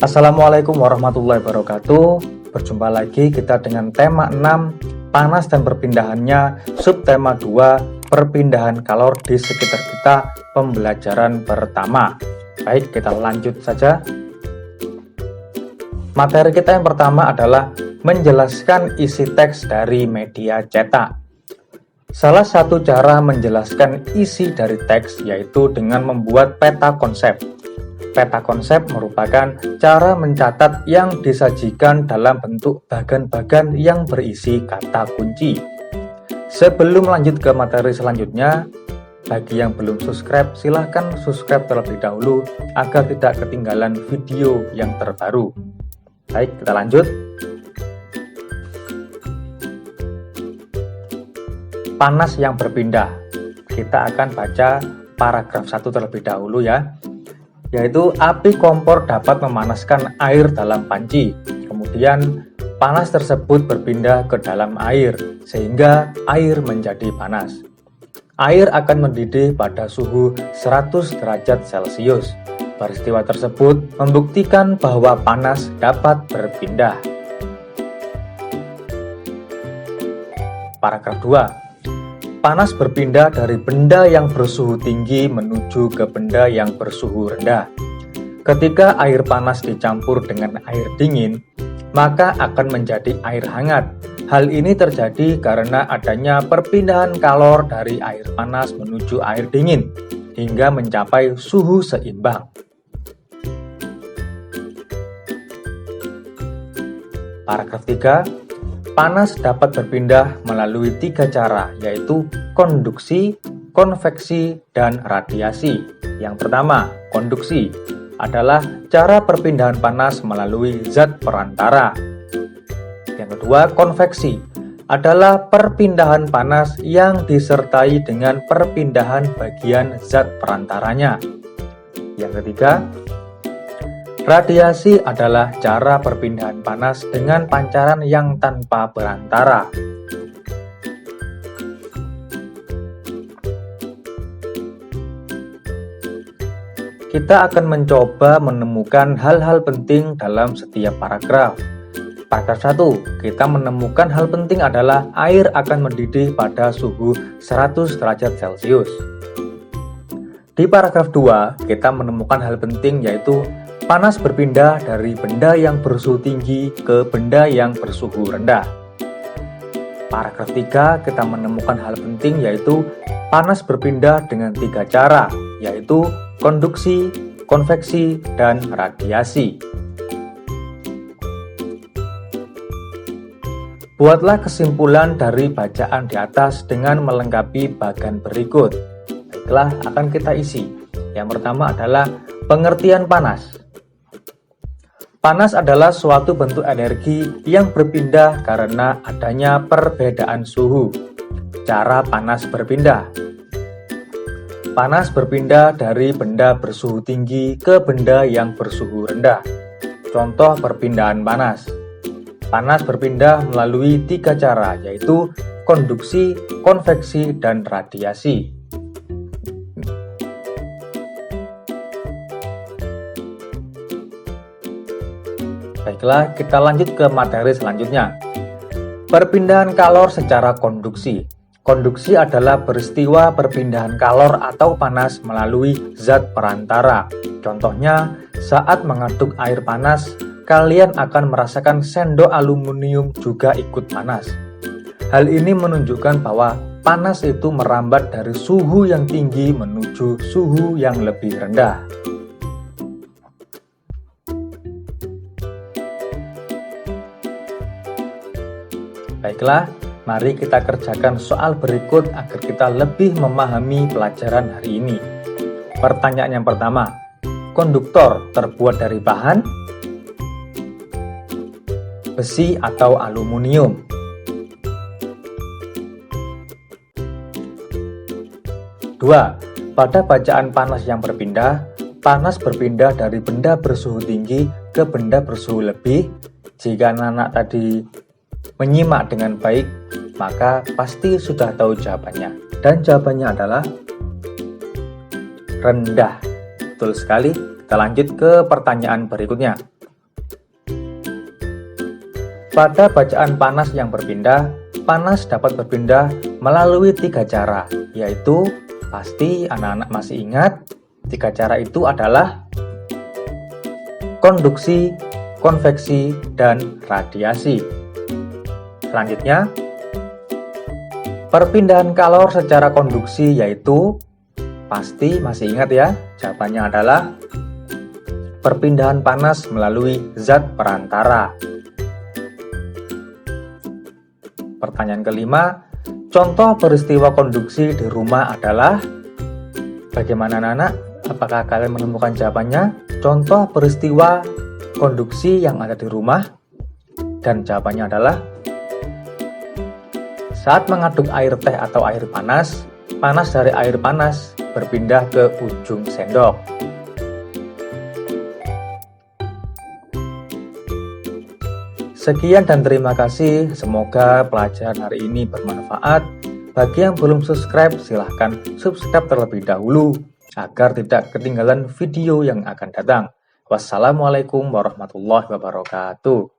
Assalamualaikum warahmatullahi wabarakatuh. Berjumpa lagi kita dengan tema 6 panas dan perpindahannya, subtema 2 perpindahan kalor di sekitar kita, pembelajaran pertama. Baik, kita lanjut saja. Materi kita yang pertama adalah menjelaskan isi teks dari media cetak. Salah satu cara menjelaskan isi dari teks yaitu dengan membuat peta konsep. Peta konsep merupakan cara mencatat yang disajikan dalam bentuk bagan-bagan yang berisi kata kunci. Sebelum lanjut ke materi selanjutnya, bagi yang belum subscribe, silahkan subscribe terlebih dahulu agar tidak ketinggalan video yang terbaru. Baik, kita lanjut. Panas yang berpindah. Kita akan baca paragraf 1 terlebih dahulu ya. Yaitu api kompor dapat memanaskan air dalam panci. Kemudian panas tersebut berpindah ke dalam air sehingga air menjadi panas. Air akan mendidih pada suhu 100 derajat Celcius. Peristiwa tersebut membuktikan bahwa panas dapat berpindah. Paragraf 2. Panas berpindah dari benda yang bersuhu tinggi menuju ke benda yang bersuhu rendah. Ketika air panas dicampur dengan air dingin, maka akan menjadi air hangat. Hal ini terjadi karena adanya perpindahan kalor dari air panas menuju air dingin, hingga mencapai suhu seimbang. Paragraf 3. Panas dapat berpindah melalui 3 cara, yaitu konduksi, konveksi, dan radiasi. Yang pertama, konduksi adalah cara perpindahan panas melalui zat perantara. Yang kedua, konveksi adalah perpindahan panas yang disertai dengan perpindahan bagian zat perantaranya. Yang ketiga, radiasi adalah cara perpindahan panas dengan pancaran yang tanpa perantara. Kita akan mencoba menemukan hal-hal penting dalam setiap paragraf. Paragraf 1, kita menemukan hal penting adalah air akan mendidih pada suhu 100 derajat Celcius. Di paragraf 2, kita menemukan hal penting yaitu panas berpindah dari benda yang bersuhu tinggi ke benda yang bersuhu rendah. Paragraf 3, kita menemukan hal penting yaitu panas berpindah dengan 3 cara, yaitu konduksi, konveksi, dan radiasi. Buatlah kesimpulan dari bacaan di atas dengan melengkapi bagan berikut. Baiklah, akan kita isi. Yang pertama adalah pengertian panas. Panas adalah suatu bentuk energi yang berpindah karena adanya perbedaan suhu. Cara panas berpindah. Panas berpindah dari benda bersuhu tinggi ke benda yang bersuhu rendah. Contoh perpindahan panas. Panas berpindah melalui 3 cara, yaitu konduksi, konveksi, dan radiasi. Baiklah, kita lanjut ke materi selanjutnya. Perpindahan kalor secara konduksi. Konduksi adalah peristiwa perpindahan kalor atau panas melalui zat perantara. Contohnya, saat mengaduk air panas, kalian akan merasakan sendok aluminium juga ikut panas. Hal ini menunjukkan bahwa panas itu merambat dari suhu yang tinggi menuju suhu yang lebih rendah. Baiklah, mari kita kerjakan soal berikut agar kita lebih memahami pelajaran hari ini. Pertanyaan yang pertama, konduktor terbuat dari bahan besi atau aluminium? Dua, pada bacaan panas yang berpindah, panas berpindah dari benda bersuhu tinggi ke benda bersuhu lebih. Jika anak-anak tadi menyimak dengan baik, maka pasti sudah tahu jawabannya. Dan jawabannya adalah rendah. Betul sekali. Kita lanjut ke pertanyaan berikutnya. Pada bacaan panas yang berpindah, panas dapat berpindah melalui 3 cara, yaitu pasti anak-anak masih ingat. 3 cara itu adalah konduksi, konveksi, dan radiasi. Selanjutnya, perpindahan kalor secara konduksi yaitu pasti masih ingat ya, jawabannya adalah perpindahan panas melalui zat perantara. Pertanyaan kelima, contoh peristiwa konduksi di rumah adalah bagaimana anak-anak? Apakah kalian menemukan jawabannya? Contoh peristiwa konduksi yang ada di rumah, dan jawabannya adalah saat mengaduk air teh atau air panas, panas dari air panas berpindah ke ujung sendok. Sekian dan terima kasih, semoga pelajaran hari ini bermanfaat. Bagi yang belum subscribe, silahkan subscribe terlebih dahulu, agar tidak ketinggalan video yang akan datang. Wassalamualaikum warahmatullahi wabarakatuh.